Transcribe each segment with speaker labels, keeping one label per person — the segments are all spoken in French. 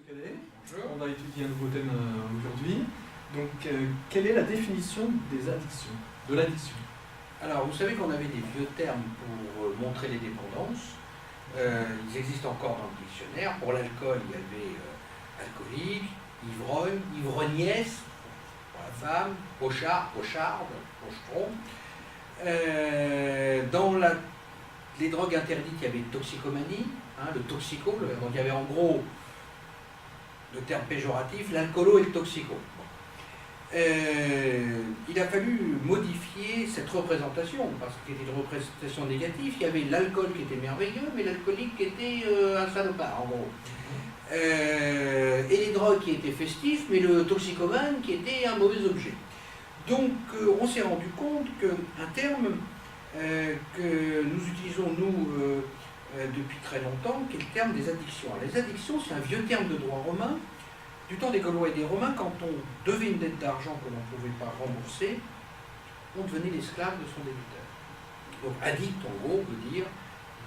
Speaker 1: Calais.
Speaker 2: Bonjour.
Speaker 1: On va étudier un nouveau thème aujourd'hui. Donc, quelle est la définition des addictions, de l'addiction?
Speaker 2: Alors, vous savez qu'on avait des vieux termes pour montrer les dépendances. Ils existent encore dans le dictionnaire. Pour l'alcool, il y avait alcoolique, ivrogne, ivrognesse, pour la femme, pochard, pocharde, pochetron. Dans les drogues interdites, il y avait toxicomanie, le toxico, donc il y avait en gros le terme péjoratif, l'alcoolo et le toxico. Il a fallu modifier cette représentation, parce qu'il y était une représentation négative. Il y avait l'alcool qui était merveilleux, mais l'alcoolique qui était un salopard, en gros. Et les drogues qui étaient festifs, mais le toxicomane qui était un mauvais objet. Donc on s'est rendu compte qu'un terme que nous utilisons, nous, depuis très longtemps, qui est le terme des addictions. Alors, les addictions, c'est un vieux terme de droit romain, du temps des Gaulois et des Romains. Quand on devait une dette d'argent que l'on ne pouvait pas rembourser, on devenait l'esclave de son débiteur. Donc addict, en gros, veut dire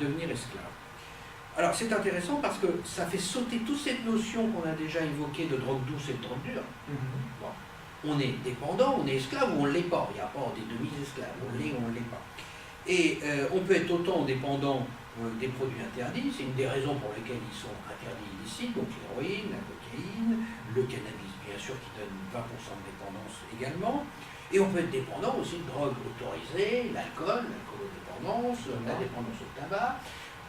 Speaker 2: devenir esclave. Alors c'est intéressant parce que ça fait sauter toute cette notion qu'on a déjà évoquée de drogue douce et de drogue dure. Bon. On est dépendant, on est esclave ou on ne l'est pas. Il n'y a pas des demi-esclaves, on l'est ou on ne l'est pas. Et on peut être autant dépendant des produits interdits, c'est une des raisons pour lesquelles ils sont interdits illicites, donc l'héroïne, la cocaïne, le cannabis bien sûr qui donne 20% de dépendance également, et on peut être dépendant aussi de drogues autorisées, l'alcool, l'alcoolodépendance, la dépendance au tabac.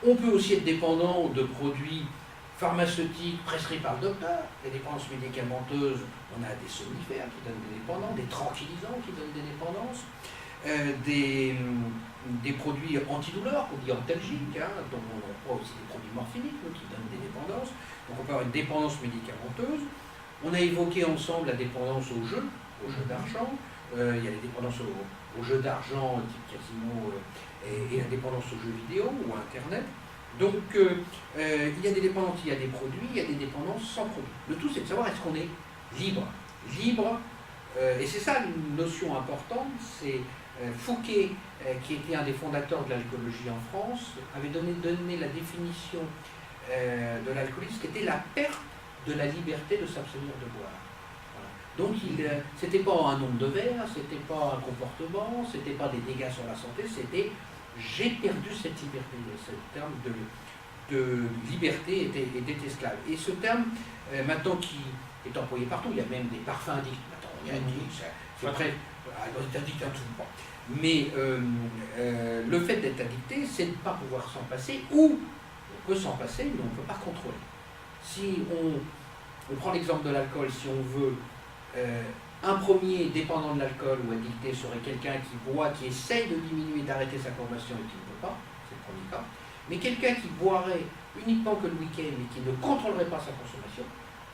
Speaker 2: On peut aussi être dépendant de produits pharmaceutiques prescrits par le docteur, les dépendances médicamenteuses, on a des somnifères qui donnent des dépendances, des tranquillisants qui donnent des dépendances, des produits antidouleurs, qu'on dit antalgiques, donc on a aussi des produits morphiniques qui donnent des dépendances. Donc on peut avoir une dépendance médicamenteuse. On a évoqué ensemble la dépendance au jeu d'argent. Il y a les dépendances au jeu d'argent type casino et la dépendance aux jeux vidéo ou à Internet. Donc il y a des dépendances, il y a des produits, il y a des dépendances sans produits. Le tout c'est de savoir est-ce qu'on est libre. Libre, et c'est ça une notion importante, c'est Fouquet, qui était un des fondateurs de l'alcoolologie en France, avait donné la définition de l'alcoolisme, qui était la perte de la liberté de s'abstenir de boire. Voilà. Donc c'était pas un nombre de verres, c'était pas un comportement, c'était pas des dégâts sur la santé, c'était j'ai perdu cette liberté. Ce terme de liberté était esclave. Et ce terme, maintenant qui est employé partout, il y a même des parfums addicts. Maintenant, on est addict, c'est très... On est addict à tout. Bon. Mais le fait d'être addicté, c'est de ne pas pouvoir s'en passer, ou on peut s'en passer, mais on ne peut pas contrôler. Si on prend l'exemple de l'alcool, si on veut, un premier dépendant de l'alcool ou addicté serait quelqu'un qui boit, qui essaye de diminuer, d'arrêter sa consommation et qui ne peut pas, c'est le premier cas. Mais quelqu'un qui boirait uniquement que le week-end et qui ne contrôlerait pas sa consommation,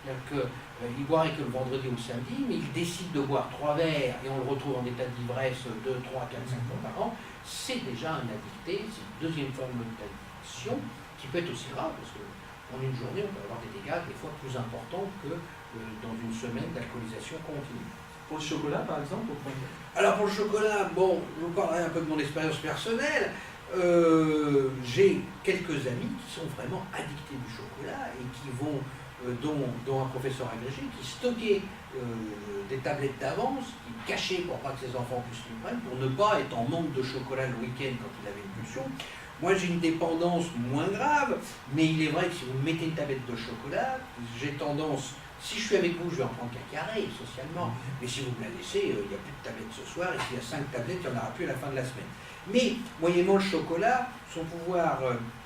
Speaker 2: c'est-à-dire qu'il boirait que le vendredi ou le samedi, mais il décide de boire 3 verres et on le retrouve en état d'ivresse 2, 3, 4, 5 fois par an, c'est déjà un addicté, c'est une deuxième forme d'addiction qui peut être aussi grave, parce qu'en une journée, on peut avoir des dégâts des fois plus importants que dans une semaine d'alcoolisation continue.
Speaker 1: Pour le chocolat, par exemple?
Speaker 2: Alors pour le chocolat, bon, je vous parlerai un peu de mon expérience personnelle. J'ai quelques amis qui sont vraiment addictés du chocolat et qui vont, dont un professeur agrégé, qui stockait des tablettes d'avance, qui cachait pour pas que ses enfants puissent les prendre, pour ne pas être en manque de chocolat le week-end quand il avait une pulsion. Moi j'ai une dépendance moins grave, mais il est vrai que si vous mettez une tablette de chocolat, j'ai tendance, si je suis avec vous, je vais en prendre qu'un carré socialement, mais si vous me la laissez, il n'y a plus de tablettes ce soir, et s'il y a 5 tablettes, il n'y en aura plus à la fin de la semaine. Mais, moyennant le chocolat, son pouvoir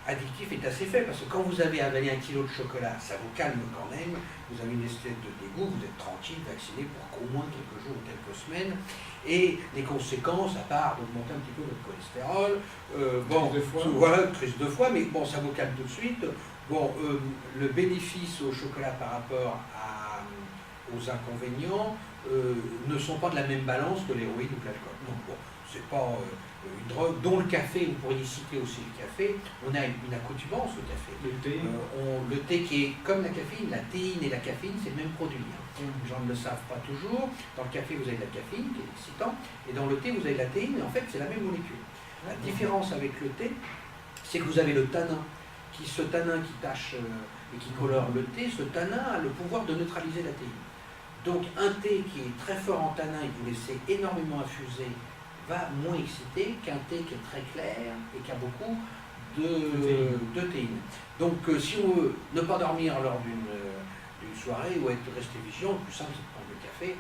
Speaker 2: addictif est assez faible, parce que quand vous avez avalé 1 kilo de chocolat, ça vous calme quand même, vous avez une espèce de dégoût, vous êtes tranquille, vacciné pour qu'au moins quelques jours ou quelques semaines, et les conséquences, à part d'augmenter un petit peu votre cholestérol, voilà, crise de foie, mais bon, ça vous calme tout de suite. Bon, le bénéfice au chocolat par rapport aux inconvénients ne sont pas de la même balance que l'héroïne ou que l'alcool. Donc bon, c'est pas une drogue, dont le café, vous pourriez citer aussi le café, on a une accoutumance au café.
Speaker 1: Le thé.
Speaker 2: Le thé qui est comme la caféine, la théine et la caféine, c'est le même produit. Les gens ne le savent pas toujours. Dans le café, vous avez de la caféine, qui est excitant, et dans le thé, vous avez de la théine, et en fait, c'est la même molécule. La différence avec le thé, c'est que vous avez le tanin, ce tanin qui tâche et qui colore le thé, ce tanin a le pouvoir de neutraliser la théine. Donc un thé qui est très fort en tanin et que vous laissez énormément infuser va moins exciter qu'un thé qui est très clair et qui a beaucoup de théine. Donc si on veut ne pas dormir lors d'une soirée ou rester vigilant, le plus simple c'est de prendre le café.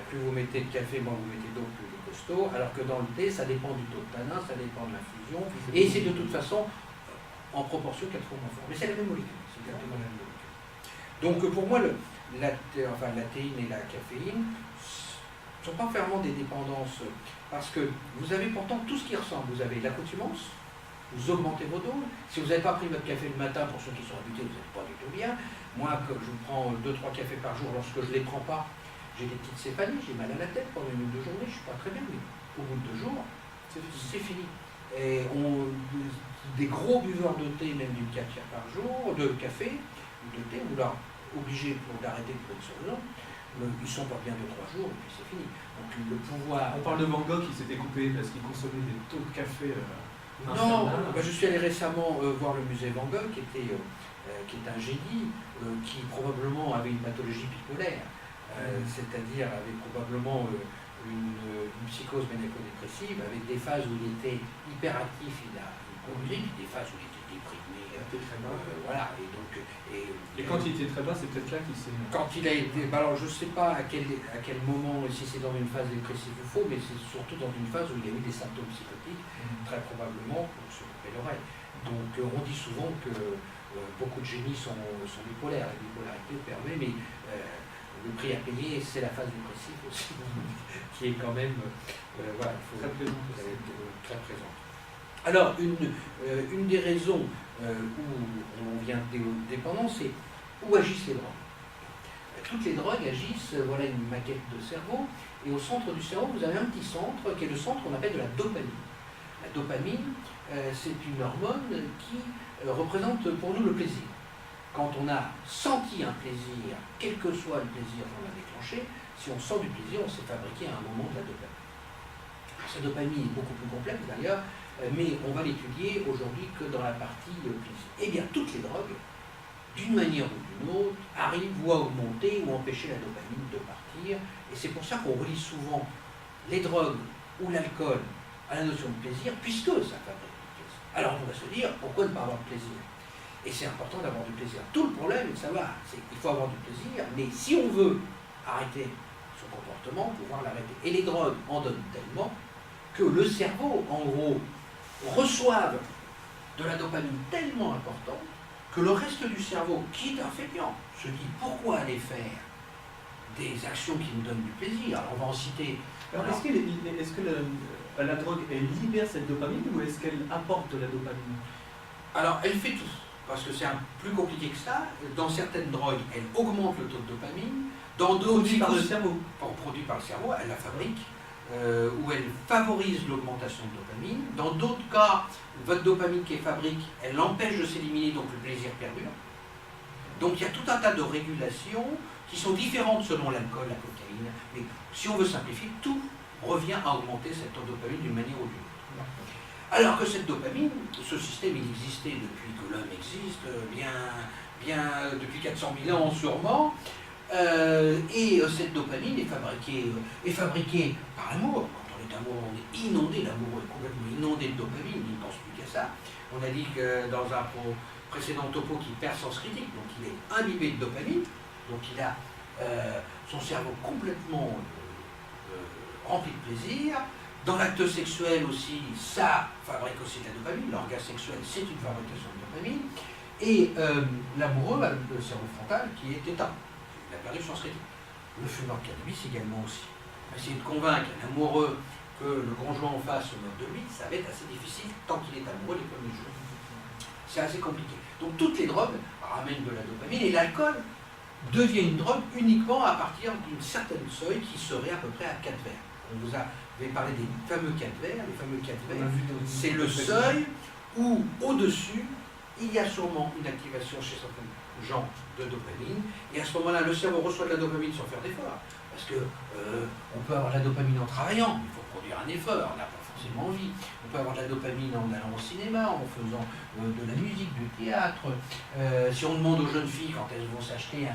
Speaker 2: Plus vous mettez de café, moins vous mettez d'eau, plus il est costaud. Alors que dans le thé, ça dépend du taux de tanin, ça dépend de l'infusion. Et c'est de toute façon en proportion 4 fois moins fort. Mais c'est la même molécule. C'est exactement la même molécule. Donc pour moi, la théine et la caféine ne sont pas vraiment des dépendances. Parce que vous avez pourtant tout ce qui ressemble. Vous avez l'accoutumance, vous augmentez vos doses. Si vous n'avez pas pris votre café le matin, pour ceux qui sont habitués, vous n'êtes pas du tout bien. Moi, quand je prends 2-3 cafés par jour, lorsque je ne les prends pas, j'ai des petites céphalies, j'ai mal à la tête pendant 1 ou 2 journées, je ne suis pas très bien, mais au bout de 2 jours, c'est fini. Et des gros buveurs de thé, même du 4 tiers par jour, de café ou de thé, vous leur obligez d'arrêter pour une seule raison, ils sont pas bien 2-3 jours et puis c'est fini. Donc le pouvoir...
Speaker 1: On parle de Van Gogh qui s'était coupé parce qu'il consommait des taux de café.
Speaker 2: Non, je suis allé récemment voir le musée Van Gogh, qui est un génie, qui probablement avait une pathologie bipolaire. C'est-à-dire avait probablement une psychose maniaco-dépressive, avec des phases où il était hyperactif, il conduisait, puis des phases où il était déprimé. Voilà,
Speaker 1: et quand il était très bas, c'est peut-être là qu'il s'est...
Speaker 2: Quand il a été... Alors je ne sais pas à quel moment, si c'est dans une phase dépressive ou faux, mais c'est surtout dans une phase où il y a eu des symptômes psychotiques, très probablement pour se couper l'oreille. Donc on dit souvent que beaucoup de génies sont bipolaires, la bipolarité permet, mais... le prix à payer, c'est la phase dépressive aussi, qui est quand même voilà, il faut être très présente. Alors, une des raisons où on vient de dépendance, c'est où agissent les drogues. Toutes les drogues agissent, voilà une maquette de cerveau, et au centre du cerveau, vous avez un petit centre, qui est le centre qu'on appelle de la dopamine. La dopamine, c'est une hormone qui représente pour nous le plaisir. Quand on a senti un plaisir, quel que soit le plaisir qu'on a déclenché, si on sent du plaisir, on s'est fabriqué à un moment de la dopamine. Alors, cette dopamine est beaucoup plus complexe d'ailleurs, mais on va l'étudier aujourd'hui que dans la partie plaisir. Eh bien, toutes les drogues, d'une manière ou d'une autre, arrivent ou à augmenter ou à empêcher la dopamine de partir, et c'est pour ça qu'on relie souvent les drogues ou l'alcool à la notion de plaisir, puisque ça fabrique du plaisir. Alors on va se dire, pourquoi ne pas avoir de plaisir ? Et c'est important d'avoir du plaisir. Tout le problème est de savoir, c'est qu'il faut avoir du plaisir, mais si on veut arrêter son comportement, pouvoir l'arrêter. Et les drogues en donnent tellement que le cerveau, en gros, reçoive de la dopamine tellement importante que le reste du cerveau, qui est un fainéant, se dit pourquoi aller faire des actions qui nous donnent du plaisir. Alors on va en citer.
Speaker 1: Alors, est-ce que la drogue, elle libère cette dopamine ou est-ce qu'elle apporte de la dopamine?
Speaker 2: Alors elle fait tout. Parce que c'est plus compliqué que ça. Dans certaines drogues, elle augmente le taux de dopamine. Dans d'autres,
Speaker 1: produit par le cerveau.
Speaker 2: Produit par le cerveau, elle la fabrique, ou elle favorise l'augmentation de dopamine. Dans d'autres cas, votre dopamine qui est fabrique, elle l'empêche de s'éliminer, donc le plaisir perdure. Donc il y a tout un tas de régulations qui sont différentes selon l'alcool, la cocaïne. Mais si on veut simplifier, tout revient à augmenter cette taux de dopamine d'une manière ou d'une autre. Alors que cette dopamine, ce système, il existait depuis que l'homme existe, bien depuis 400 000 ans sûrement, et cette dopamine est fabriquée par l'amour. Quand on est amoureux, on est inondé, l'amour est complètement inondé de dopamine, il ne pense plus qu'à ça. On a dit que dans un précédent topo qu'il perd sens critique, donc il est imbibé de dopamine, donc il a son cerveau complètement rempli de plaisir. Dans l'acte sexuel aussi, ça fabrique aussi de la dopamine. L'orgasme sexuel, c'est une fabrication de dopamine. Et l'amoureux a le cerveau frontal qui est éteint. Il a perdu son critique. Le fumeur de cannabis également aussi. Essayer de convaincre un amoureux que le conjoint en face se moque de lui, ça va être assez difficile tant qu'il est amoureux les premiers jours. C'est assez compliqué. Donc toutes les drogues ramènent de la dopamine et l'alcool devient une drogue uniquement à partir d'une certaine seuil qui serait à peu près à 4 verres. On vous avait parlé des fameux 4 verres. Les fameux 4 verres, c'est le seuil où, au-dessus, il y a sûrement une activation chez certains gens de dopamine. Et à ce moment-là, le cerveau reçoit de la dopamine sans faire d'effort. Parce que on peut avoir la dopamine en travaillant, il faut produire un effort. On n'a pas forcément envie. On peut avoir de la dopamine en allant au cinéma, en faisant de la musique, du théâtre. Si on demande aux jeunes filles quand elles vont s'acheter un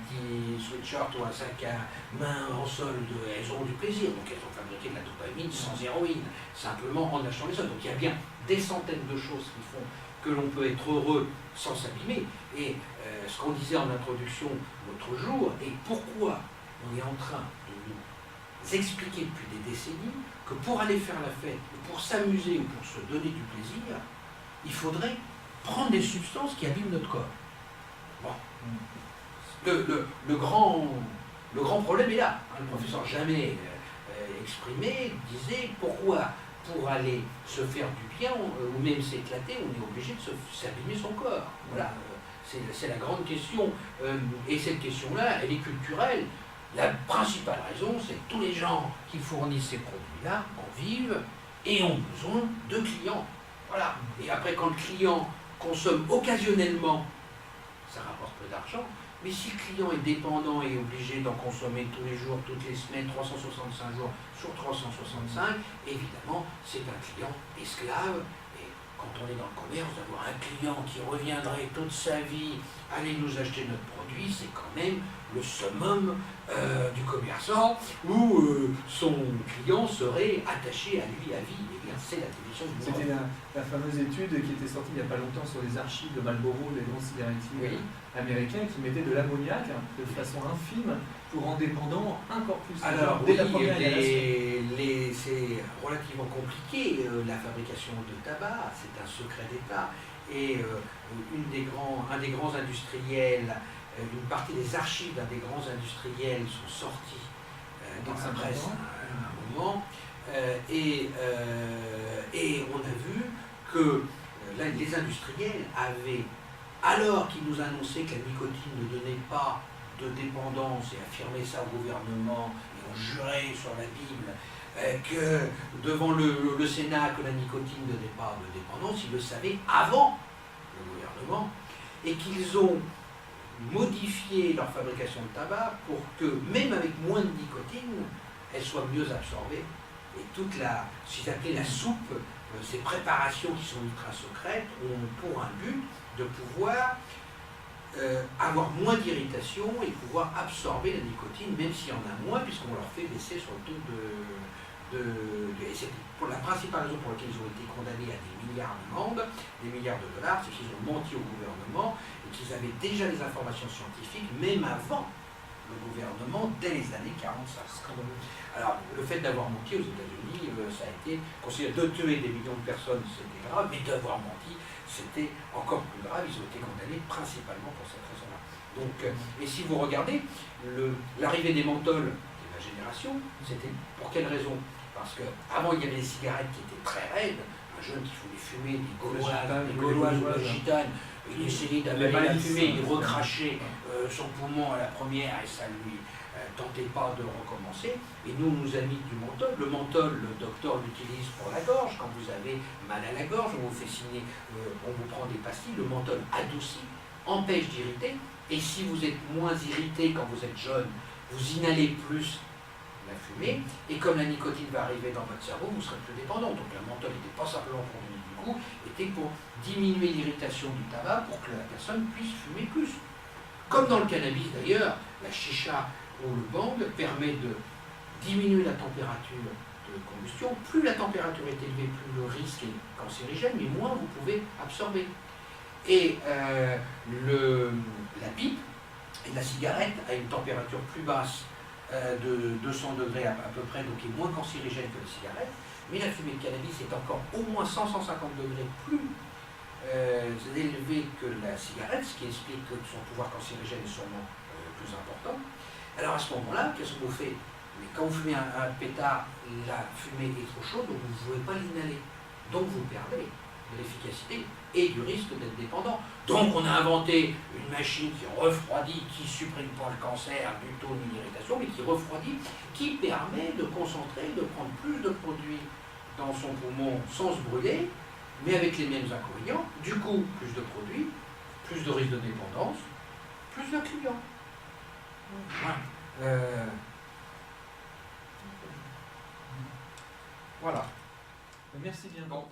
Speaker 2: petit sweatshirt ou un sac à main en solde, elles auront du plaisir. Donc elles ont fabriqué de la dopamine sans héroïne, simplement en achetant les soldes. Donc il y a bien des centaines de choses qui font que l'on peut être heureux sans s'abîmer. Et ce qu'on disait en introduction l'autre jour, et pourquoi on est en train de nous expliquer depuis des décennies que pour aller faire la fête, pour s'amuser ou pour se donner du plaisir, il faudrait prendre des substances qui abîment notre corps. Bon. Le grand problème est là. Le professeur Jamais exprimé disait pourquoi pour aller se faire du bien ou même s'éclater, on est obligé de s'abîmer son corps. Voilà, c'est la grande question. Et cette question-là, elle est culturelle. La principale raison, c'est que tous les gens qui fournissent ces produits-là en vivent et ont besoin de clients. Voilà. Et après, quand le client consomme occasionnellement, ça rapporte peu d'argent. Mais si le client est dépendant et obligé d'en consommer tous les jours, toutes les semaines, 365 jours sur 365, évidemment, c'est un client esclave. Et quand on est dans le commerce, d'avoir un client qui reviendrait toute sa vie aller nous acheter notre produit, c'est quand même le summum du commerçant où son client serait attaché à lui à vie. Et bien, c'est la définition du
Speaker 1: C'était la fameuse étude qui était sortie il n'y a pas longtemps sur les archives de Marlboro, des grands cigarettiers américains, qui mettaient de l'ammoniac de façon infime pour rendre dépendant encore plus.
Speaker 2: Alors,
Speaker 1: dès la
Speaker 2: oui,
Speaker 1: première
Speaker 2: c'est relativement compliqué. La fabrication de tabac, c'est un secret d'État. Et un des grands industriels, une partie des archives d'un des grands industriels sont sorties dans la presse à un moment. Et on a vu que les industriels avaient, alors qu'ils nous annonçaient que la nicotine ne donnait pas de dépendance et affirmaient ça au gouvernement, et on jurait sur la Bible, que devant le Sénat que la nicotine ne donnait pas de dépendance, ils le savaient avant le gouvernement, et qu'ils ont modifié leur fabrication de tabac pour que, même avec moins de nicotine, elle soit mieux absorbée. Et toute ce qu'ils appelaient la soupe, ces préparations qui sont ultra secrètes, ont pour un but de pouvoir avoir moins d'irritation et pouvoir absorber la nicotine, même s'il y en a moins, puisqu'on leur fait baisser sur le taux et c'est pour la principale raison pour laquelle ils ont été condamnés à des milliards d'amendes, des milliards de dollars, c'est qu'ils ont menti au gouvernement et qu'ils avaient déjà les informations scientifiques, même avant le gouvernement, dès les années 45. Alors, le fait d'avoir menti aux États-Unis, ça a été considéré de tuer des millions de personnes, c'était grave, mais d'avoir menti, c'était encore plus grave. Ils ont été condamnés principalement pour cette raison-là. Donc, et si vous regardez, l'arrivée des menthols de la génération, c'était pour quelle raison? Parce qu'avant, il y avait des cigarettes qui étaient très raides. Un jeune qui voulait fumer des gauloises, des gitanes, il essayait d'avaler la fumée, il recrachait son poumon à la première et ça lui tentait pas de recommencer. Et nous, on nous a mis du menthol. Le menthol, le docteur l'utilise pour la gorge. Quand vous avez mal à la gorge, on vous fait signer, on vous prend des pastilles. Le menthol adoucit, empêche d'irriter. Et si vous êtes moins irrité quand vous êtes jeune, vous inhalez plus la fumée, et comme la nicotine va arriver dans votre cerveau, vous serez plus dépendant. Donc le menthol n'était pas simplement pour donner du goût, était pour diminuer l'irritation du tabac pour que la personne puisse fumer plus. Comme dans le cannabis d'ailleurs, la chicha ou le bang permet de diminuer la température de combustion. Plus la température est élevée, plus le risque est cancérigène, mais moins vous pouvez absorber. Et la pipe et la cigarette a une température plus basse de 200 degrés à peu près, donc est moins cancérigène que la cigarette, mais la fumée de cannabis est encore au moins 100-150 degrés plus élevé que la cigarette, ce qui explique que son pouvoir cancérigène est sûrement plus important. Alors à ce moment-là, qu'est-ce qu'on vous fait? Mais quand vous fumez un pétard, la fumée est trop chaude, donc vous ne pouvez pas l'inhaler. Donc vous perdez de l'efficacité et du risque d'être dépendant. Donc on a inventé une machine qui refroidit, qui ne supprime pas le cancer du tout ni l'irritation, mais qui refroidit, qui permet de concentrer, de prendre plus de produits dans son poumon sans se brûler, mais avec les mêmes inconvénients. Du coup, plus de produits, plus de risque de dépendance, plus de clients. Voilà. Voilà.
Speaker 1: Merci bien.
Speaker 3: Bon,